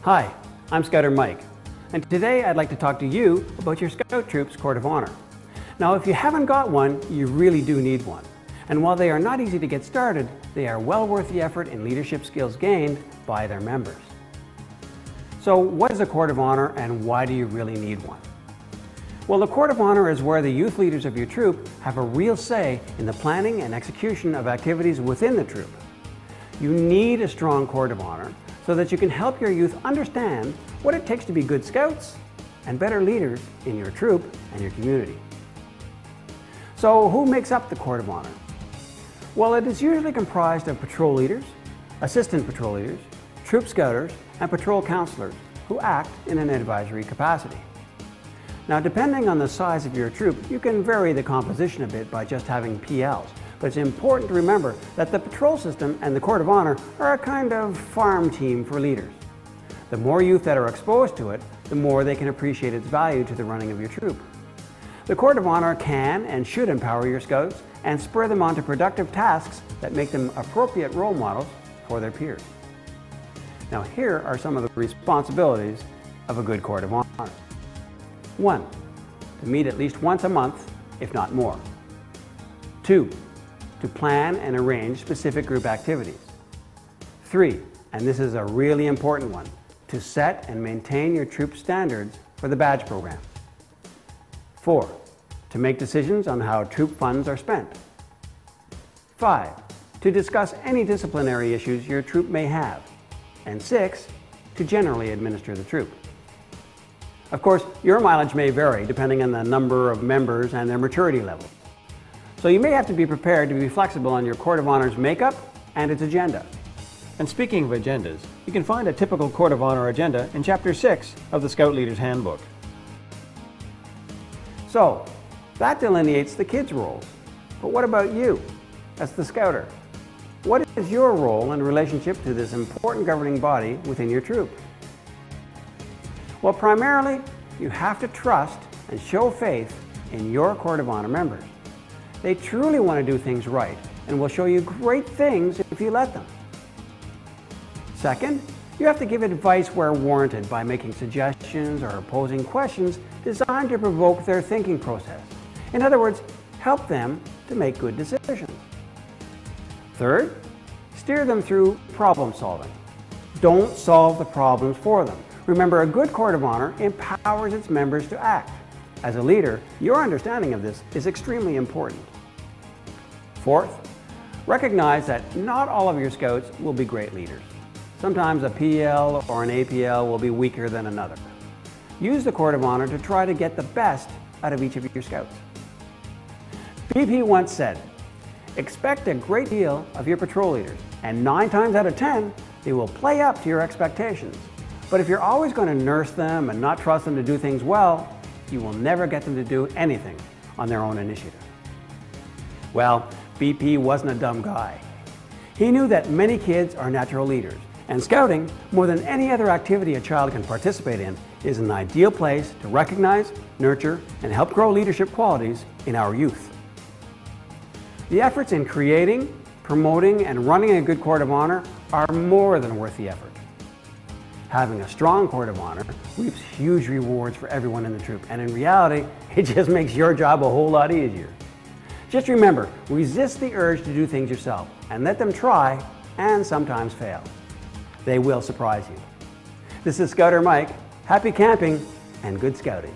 Hi, I'm Scouter Mike, and today I'd like to talk to you about your Scout Troop's Court of Honor. Now, if you haven't got one, you really do need one. And while they are not easy to get started, they are well worth the effort in leadership skills gained by their members. So what is a Court of Honor and why do you really need one? Well, the Court of Honor is where the youth leaders of your troop have a real say in the planning and execution of activities within the troop. You need a strong Court of Honor so that you can help your youth understand what it takes to be good scouts and better leaders in your troop and your community. So who makes up the Court of Honor? Well, it is usually comprised of patrol leaders, assistant patrol leaders, troop scouters, and patrol counselors who act in an advisory capacity. Now, depending on the size of your troop, you can vary the composition a bit by just having PLs. But it's important to remember that the patrol system and the Court of Honor are a kind of farm team for leaders. The more youth that are exposed to it, the more they can appreciate its value to the running of your troop. The Court of Honor can and should empower your scouts and spur them on to productive tasks that make them appropriate role models for their peers. Now, here are some of the responsibilities of a good Court of Honor. 1. To meet at least once a month, if not more. 2. To plan and arrange specific group activities. 3. And this is a really important one, to set and maintain your troop standards for the badge program. 4. To make decisions on how troop funds are spent. 5. To discuss any disciplinary issues your troop may have. And 6. To generally administer the troop. Of course, your mileage may vary depending on the number of members and their maturity level. So you may have to be prepared to be flexible on your Court of Honor's makeup and its agenda. And speaking of agendas, you can find a typical Court of Honor agenda in Chapter 6 of the Scout Leader's Handbook. So, that delineates the kids' roles. But what about you, as the Scouter? What is your role in relationship to this important governing body within your troop? Well, primarily, you have to trust and show faith in your Court of Honor members. They truly want to do things right and will show you great things if you let them. Second, you have to give advice where warranted by making suggestions or posing questions designed to provoke their thinking process. In other words, help them to make good decisions. Third, steer them through problem solving. Don't solve the problems for them. Remember, a good Court of Honor empowers its members to act. As a leader, your understanding of this is extremely important. Fourth, recognize that not all of your scouts will be great leaders. Sometimes a PL or an APL will be weaker than another. Use the Court of Honor to try to get the best out of each of your scouts. BP once said, expect a great deal of your patrol leaders, and 9 times out of 10, they will play up to your expectations. But if you're always going to nurse them and not trust them to do things well, you will never get them to do anything on their own initiative. Well, BP wasn't a dumb guy. He knew that many kids are natural leaders, and scouting, more than any other activity a child can participate in, is an ideal place to recognize, nurture, and help grow leadership qualities in our youth. The efforts in creating, promoting, and running a good Court of Honor are more than worth the effort. Having a strong Court of Honor reaps huge rewards for everyone in the troop, and in reality, it just makes your job a whole lot easier. Just remember, resist the urge to do things yourself and let them try and sometimes fail. They will surprise you. This is Scouter Mike. Happy camping and good scouting.